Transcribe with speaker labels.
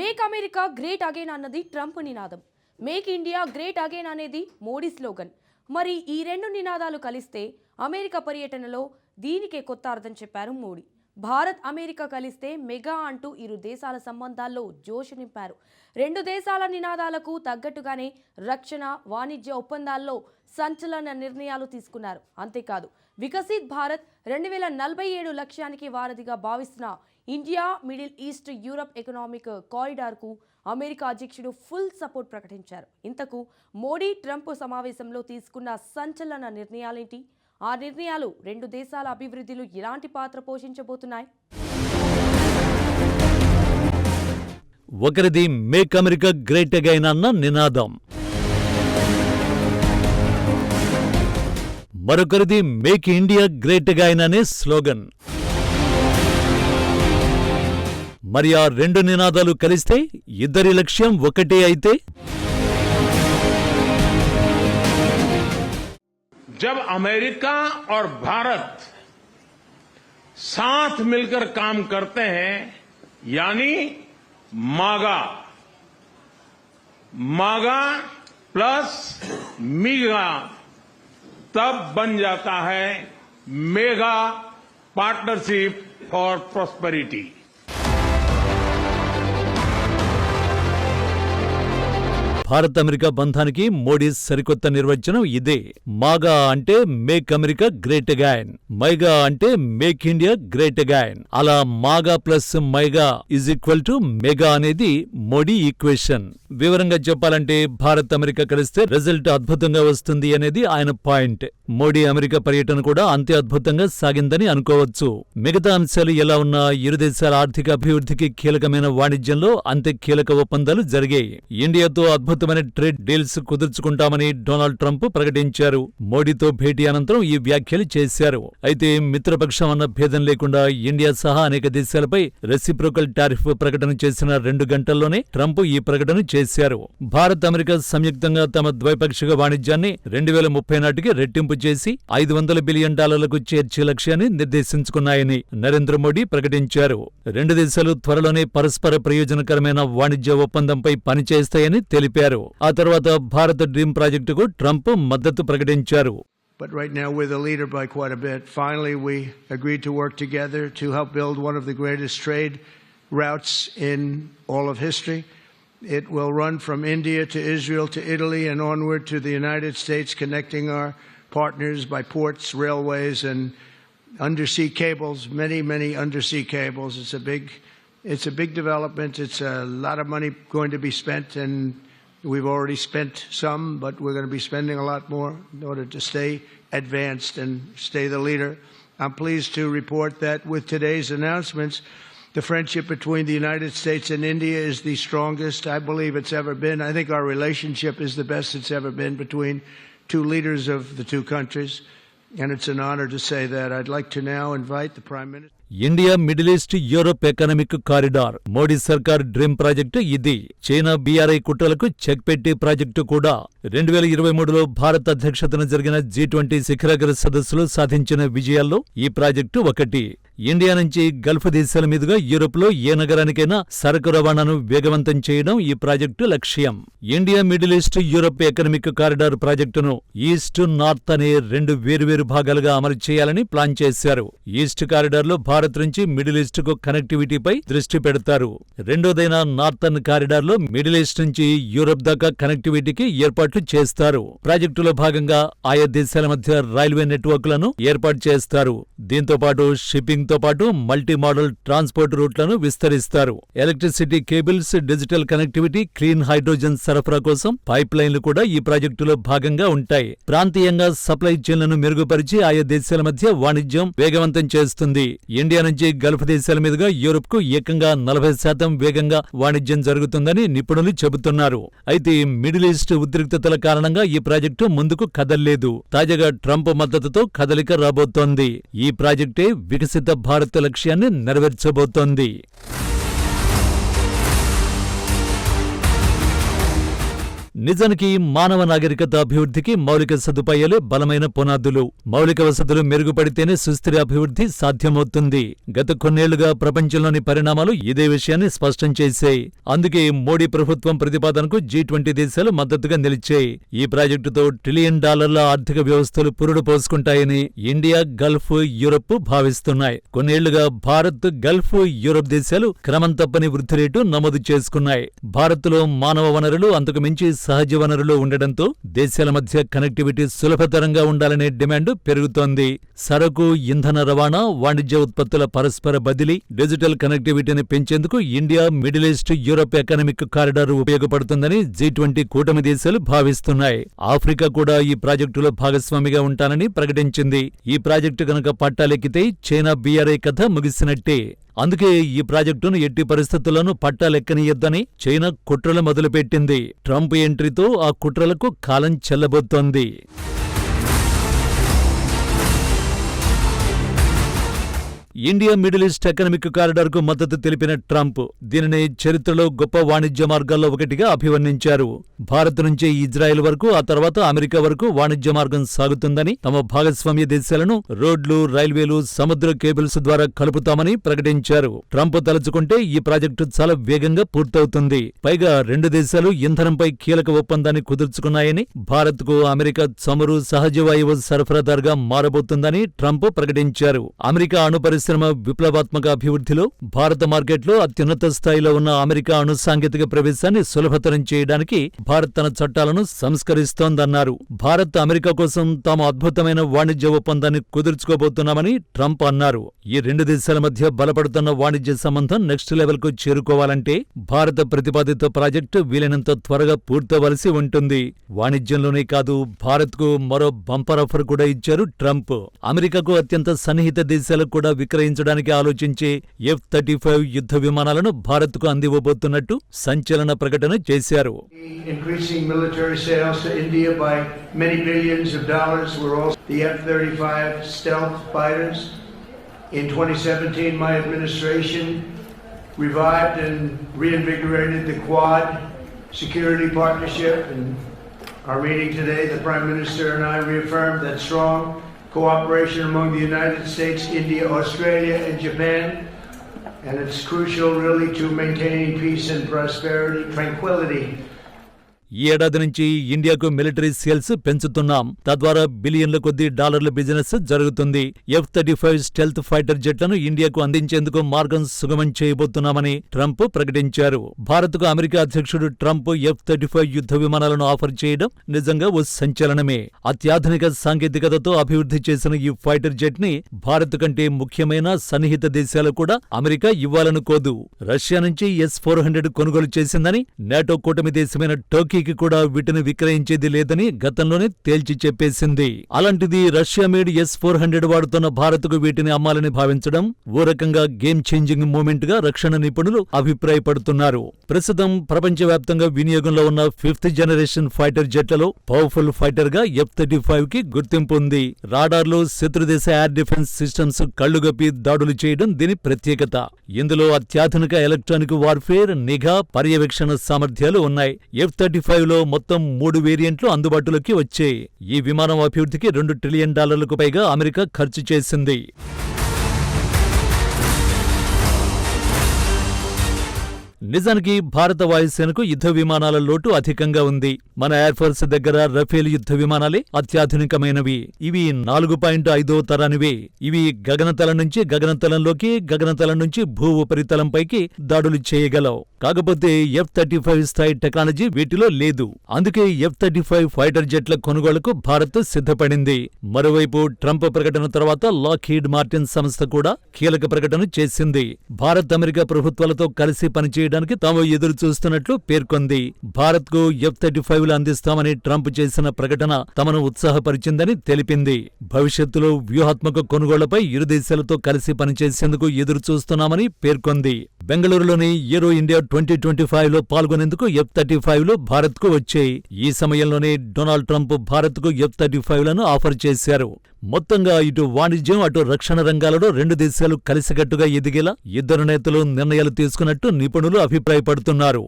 Speaker 1: Make America great again అన్నది Trump నినాదం. Make India great again అనేది మోడీ స్లోగన్. మరి ఈ రెండు నినాదాలు కలిస్తే అమెరికా పర్యటనలో దీనికే కొత్త అర్థం చెప్పారు మోడీ. భారత్ అమెరికా కలిస్తే మెగా అంటూ ఇరు దేశాల సంబంధాల్లో జోష్ నింపారు. రెండు దేశాల నినాదాలకు తగ్గట్టుగానే రక్షణ, వాణిజ్య ఒప్పందాల్లో సంచలన నిర్ణయాలు తీసుకున్నారు. అంతేకాదు, వికసిత్ భారత్ 2047 లక్ష్యానికి వారధిగా భావిస్తున్న India, Middle East, Europe economic కారిడార్కు అమెరికా అధ్యక్షుడు ఫుల్ సపోర్ట్ ప్రకటించారు. ఇంతకు మోడీ ట్రంప్ సమావేశంలో తీసుకున్న సంచలన నిర్ణయాలేంటి? ఆ నిర్ణయాలు రెండు దేశాల అభివృద్ధిలో ఎలాంటి పాత్ర పోషించబోతున్నాయి?
Speaker 2: ఒకరిది మేక్ అమెరికా గ్రేట్ అగైన్ అన్న నినాదం, మరొకరిది మేక్ ఇండియా గ్రేట్ అగైన్ అనే స్లోగన్. మరి ఆ రెండు నినాదాలు కలిస్తే ఇద్దరి లక్ష్యం ఒకటే అయితే?
Speaker 3: जब अमेरिका और भारत साथ मिलकर काम करते हैं, यानी मागा प्लस मीगा, तब बन जाता है mega partnership for prosperity.
Speaker 2: Bharat America బంధానికి మోడీ సరికొత్త నిర్వచనం ఇదే. మాగా అంటే make America great again, MIGA అంటే మేక్ ఇండియా గ్రేట్ అగైన్. అలా MAGA plus MIGA is equal to mega అనేది మోడీ ఈక్వేషన్. వివరంగా చెప్పాలంటే భారత్ అమెరికా కలిస్తే రిజల్ట్ అద్భుతంగా వస్తుంది అనేది ఆయన పాయింట్. మోడీ అమెరికా పర్యటన కూడా అంతే అద్భుతంగా సాగిందని అనుకోవచ్చు. మిగతా అంశాలు ఎలా ఉన్నా ఇరు దేశాల ఆర్థిక అభివృద్ధికి కీలకమైన వాణిజ్యంలో అంతే కీలక ఒప్పందాలు జరిగాయి. ఇండియాతో అద్భుతమైన ట్రేడ్ డీల్స్ కుదుర్చుకుంటామని డొనాల్డ్ ట్రంప్ ప్రకటించారు. మోడీతో భేటీ అనంతరం ఈ వ్యాఖ్యలు చేశారు. అయితే మిత్రపక్షం అన్న భేదం లేకుండా ఇండియా సహా అనేక దేశాలపై రెసిప్రోకల్ టారిఫ్ ప్రకటన చేసిన 2 గంటల్లోనే ట్రంప్ ఈ ప్రకటన చేశారు. భారత్ అమెరికా సంయుక్తంగా తమ ద్వైపాక్షిక వాణిజ్యాన్ని 2030 నాటికి రెట్టింపు చేసి $500 బిలియన్ చేర్చే లక్ష్యాన్ని నిర్దేశించుకున్నాయని నరేంద్ర మోడీ ప్రకటించారు. రెండు దేశాలు త్వరలోనే పరస్పర ప్రయోజనకరమైన వాణిజ్య ఒప్పందంపై పనిచేస్తాయని తెలిపారు. ఆ తర్వాత భారత్ డ్రీమ్ ప్రాజెక్టుకు ట్రంప్ మద్దతు ప్రకటించారు.
Speaker 4: But right now we're the leader by quite a bit. Finally, we agreed to work together to help build one of the greatest trade routes in all of history. It will run from India to Israel to Italy and onward to the United States, connecting our partners by ports, railways, and undersea cables, many undersea cables. It's a big development. It's a lot of money going to be spent, and we've already spent some, but we're going to be spending a lot more in order to stay advanced and stay the leader. I'm pleased to report that with today's announcements, the friendship between the United States and India is the strongest I believe it's ever been. I think our relationship is the best it's ever been between two leaders of the two countries, and it's an honor to say that. I'd like to now invite the Prime Minister.
Speaker 2: India, Middle East, Europe economic corridor Modi సర్కార్ dream project ఇది. China BRI కుట్రలకు check పెట్టి project కూడా. 2023లో భారత్ అధ్యక్షతన జరిగిన G20 శిఖరాగ్ర సదస్సులో సాధించిన విజయాల్లో ఈ ప్రాజెక్టు ఒకటి. ఇండియా నుంచి గల్ఫ్ దేశాల మీదుగా యూరోప్లో ఏ నగరానికైనా సరకు రవాణాను వేగవంతం చేయడం ఈ ప్రాజెక్టు లక్ష్యం. India, Middle East, Europe economic corridor ప్రాజెక్టును ఈస్ట్, నార్త్ అనే 2 వేరువేరు భాగాలుగా అమలు చేయాలని ప్లాన్ చేశారు. ఈస్ట్ కారిడార్లో భారత్ నుంచి మిడిల్ ఈస్ట్ కు కనెక్టివిటీపై దృష్టి పెడతారు. రెండోదైన నార్థన్ కారిడార్లో మిడిల్ ఈస్ట్ నుంచి యూరప్ దాకా కనెక్టివిటీకి ఏర్పాట్లు చేస్తారు. ప్రాజెక్టులో భాగంగా ఆయా దేశాల మధ్య రైల్వే నెట్వర్క్లను ఏర్పాటు చేస్తారు. దీంతో పాటు షిప్పింగ్ తో పాటు మల్టీ మోడల్ ట్రాన్స్పోర్ట్ రూట్లను విస్తరిస్తారు. Electricity cables, digital connectivity, clean hydrogen సరఫరా కోసం పైప్ లైన్లు కూడా ఈ ప్రాజెక్టులో భాగంగా ఉంటాయి. ప్రాంతీయంగా సప్లై చైన్లను మెరుగుపరిచి ఆయా దేశాల మధ్య వాణిజ్యం వేగవంతం చేస్తుంది. ఇండియా నుంచి గల్ఫ్ దేశాల మీదుగా యూరప్ కు ఏకంగా 40% వేగంగా వాణిజ్యం జరుగుతుందని నిపుణులు చెబుతున్నారు. అయితే మిడిల్ ఈస్ట్ ఉద్రిక్తతల కారణంగా ఈ ప్రాజెక్టు ముందుకు కదల్లేదు. తాజాగా ట్రంప్ మద్దతుతో కదలిక రాబోతోంది. ఈ ప్రాజెక్టే వికసిత భారత్ లక్ష్యాన్ని నెరవేర్చబోతోంది. నిజానికి మానవ నాగరికత అభివృద్ధికి మౌలిక సదుపాయాలే బలమైన పునాదులు. మౌలిక వసతులు మెరుగుపడితేనే సుస్థిర అభివృద్ధి సాధ్యమవుతుంది. గత కొన్నేళ్లుగా ప్రపంచంలోని పరిణామాలు ఇదే విషయాన్ని స్పష్టం చేశాయి. అందుకే మోడీ ప్రభుత్వం ప్రతిపాదనకు G20 దేశాలు మద్దతుగా నిలిచాయి. ఈ ప్రాజెక్టుతో $1 ట్రిలియన్ ఆర్థిక వ్యవస్థలు పురుడు పోసుకుంటాయని ఇండియా, గల్ఫ్, యూరప్ భావిస్తున్నాయి. కొన్నేళ్లుగా భారత్, గల్ఫ్, యూరప్ దేశాలు క్రమం తప్పని వృద్ధి రేటు నమోదు చేసుకున్నాయి. భారత్లో మానవ వనరులు, అంతకు మించి సహజ వనరులు ఉండడంతో దేశాల మధ్య కనెక్టివిటీ సులభతరంగా ఉండాలనే డిమాండ్ పెరుగుతోంది. సరకు, ఇంధన రవాణా, వాణిజ్య ఉత్పత్తుల పరస్పర బదిలీ, డిజిటల్ కనెక్టివిటీని పెంచేందుకు India, Middle East, Europe economic corridor ఉపయోగపడుతుందని G20 కూటమి దేశాలు భావిస్తున్నాయి. ఆఫ్రికా కూడా ఈ ప్రాజెక్టులో భాగస్వామిగా ఉంటానని ప్రకటించింది. ఈ ప్రాజెక్టు గనక పట్టాలెక్కితే చైనా BRI కథ ముగిసినట్టే. అందుకే ఈ ప్రాజెక్టును ఎట్టి పరిస్థితుల్లోనూ పట్టాలెక్కనీయొద్దని చైనా కుట్రలు మొదలుపెట్టింది. ట్రంప్ ఎంట్రీతో ఆ కుట్రలకు కాలం చెల్లబోతోంది. ఇండియా, మిడిల్ ఈస్ట్ ఎకనామిక్ కారిడార్కు మద్దతు తెలిపిన ట్రంప్ దీనిని చరిత్రలో గొప్ప వాణిజ్య మార్గాల్లో ఒకటిగా అభివర్ణించారు. భారత్ నుంచి ఇజ్రాయెల్ వరకు, ఆ తర్వాత అమెరికా వరకు వాణిజ్య మార్గం సాగుతుందని, తమ భాగస్వామ్య దేశాలను రోడ్లు, రైల్వేలు, సముద్ర కేబుల్స్ ద్వారా కలుపుతామని ప్రకటించారు. ట్రంప్ తలుచుకుంటే ఈ ప్రాజెక్టు చాలా వేగంగా పూర్తవుతుంది. పైగా రెండు దేశాలు ఇంధనంపై కీలక ఒప్పందాన్ని కుదుర్చుకున్నాయని, భారత్కు అమెరికా చమురు, సహజ వాయువు సరఫరాదారుగా మారబోతుందని ట్రంప్ ప్రకటించారు. అమెరికా అణు పరిశ్రమ విప్లవాత్మక అభివృద్ధిలో భారత మార్కెట్లో అత్యున్నత స్థాయిలో ఉన్న అమెరికా అణు సాంకేతిక ప్రవేశాన్ని సులభతరం చేయడానికి భారత్ తన చట్టాలను సంస్కరిస్తోందన్నారు. భారత్, అమెరికా కోసం తాము అద్భుతమైన వాణిజ్య ఒప్పందాన్ని కుదుర్చుకోబోతున్నామని ట్రంప్ అన్నారు. ఈ రెండు దేశాల మధ్య బలపడుతున్న వాణిజ్య సంబంధం నెక్స్ట్ లెవెల్ కు చేరుకోవాలంటే భారత ప్రతిపాదిత ప్రాజెక్టు వీలైనంత త్వరగా పూర్తవలసి ఉంటుంది. వాణిజ్యంలోనే కాదు, భారత్ కు మరో బంపర్ ఆఫర్ కూడా ఇచ్చారు ట్రంప్. అమెరికాకు అత్యంత సన్నిహిత దేశాలకు కూడా విక్రయించడానికి ఆలోచించే F-35 యుద్ధ విమానాలను భారత్కు అందివ్వబోతున్నట్టు సంచలన ప్రకటన చేశారు.
Speaker 4: Increasing military sales to India by many billions of dollars were also the F-35 stealth fighters. In 2017, my administration revived and reinvigorated the Quad security partnership. In our meeting today, the Prime Minister and I reaffirmed that strong cooperation among the United States, India, Australia, and Japan, and it's crucial really to maintaining peace and prosperity, tranquility.
Speaker 2: ఈ ఏడాది నుంచి ఇండియాకు military sales పెంచుతున్నాం. తద్వారా బిలియన్ల కొద్దీ డాలర్ల business జరుగుతుంది. F-35 స్టెల్త్ ఫైటర్ జెట్లను ఇండియాకు అందించేందుకు మార్గం సుగమం చేయబోతున్నామని ట్రంప్ ప్రకటించారు. భారత్కు అమెరికా అధ్యక్షుడు ట్రంప్ F-35 యుద్ధ విమానాలను ఆఫర్ చేయడం నిజంగా ఓ సంచలనమే. అత్యాధునిక సాంకేతికతతో అభివృద్ధి చేసిన ఈ ఫైటర్ జెట్ ని భారత్ కంటే ముఖ్యమైన సన్నిహిత దేశాలు కూడా అమెరికా ఇవ్వాలనుకోదు. రష్యా నుంచి S-400 కొనుగోలు చేసిందని, నాటో కూటమి దేశమైన టర్కీ కూడా వీటిని విక్రయించేది లేదని గతంలోనే తేల్చి చెప్పేసింది. అలాంటిది రష్యా మేడ్ S-400 వాడుతున్న భారత్కు వీటిని అమ్మాలని భావించడం ఓ రకంగా గేమ్ చేంజింగ్ మూమెంట్ గా రక్షణ నిపుణులు అభిప్రాయపడుతున్నారు. ప్రస్తుతం ప్రపంచవ్యాప్తంగా వినియోగంలో ఉన్న 5th జనరేషన్ ఫైటర్ జెట్లలో పవర్ఫుల్ ఫైటర్ గా F-35 కి గుర్తింపు ఉంది. రాడార్లు, శత్రుదేశ ఎయిర్ డిఫెన్స్ సిస్టమ్స్ కళ్లుగప్పి దాడులు చేయడం దీని ప్రత్యేకత. ఇందులో అత్యాధునిక ఎలక్ట్రానిక్ వార్ఫేర్, నిఘా, పర్యవేక్షణ సామర్థ్యాలు ఉన్నాయి. F-35 లో మొత్తం 3 వేరియంట్లు అందుబాటులోకి వచ్చాయి. ఈ విమానం అభివృద్ధికి $2 ట్రిలియన్ పైగా అమెరికా ఖర్చు చేసింది. నిజానికి భారత వాయుసేనకు యుద్ధ విమానాల లోటు అధికంగా ఉంది. మన ఎయిర్ ఫోర్స్ దగ్గర రఫేల్ యుద్ధ విమానాలే అత్యాధునికమైనవి. ఇవి 4.5వ తరానివే. ఇవి గగనతలం నుంచి గగనతలంలోకి, గగనతలం నుంచి భూ ఉపరితలంపైకి దాడులు చేయగలవు. కాకపోతే F-35 స్థాయి టెక్నాలజీ వీటిలో లేదు. అందుకే F-35 ఫైటర్ జెట్ల కొనుగోలుకు భారత్ సిద్ధపడింది. మరోవైపు ట్రంప్ ప్రకటన తర్వాత లాక్హీడ్ మార్టిన్ సంస్థ కూడా కీలక ప్రకటన చేసింది. భారత్, అమెరికా ప్రభుత్వాలతో కలిసి పనిచేయడానికి తాము ఎదురు చూస్తున్నట్లు పేర్కొంది. భారత్కు F-35లు అందిస్తామని ట్రంప్ చేసిన ప్రకటన తమను ఉత్సాహపరిచిందని తెలిపింది. భవిష్యత్తులో వ్యూహాత్మక కొనుగోళ్లపై ఇరు దేశాలతో కలిసి పనిచేసేందుకు ఎదురు చూస్తున్నామని పేర్కొంది. బెంగళూరులోని ఏరో ఇండియా 2025లో పాల్గొనేందుకు F-35లు భారత్కు వచ్చాయి. ఈ సమయంలోనే డొనాల్డ్ ట్రంప్ భారత్కు F-35లను ఆఫర్ చేశారు. మొత్తంగా ఇటు వాణిజ్యం, అటు రక్షణ రంగాలలో రెండు దేశాలు కలిసికట్టుగా ఎదిగేలా ఇద్దరు నేతలు నిర్ణయాలు తీసుకున్నట్టు నిపుణులు అభిప్రాయపడుతున్నారు.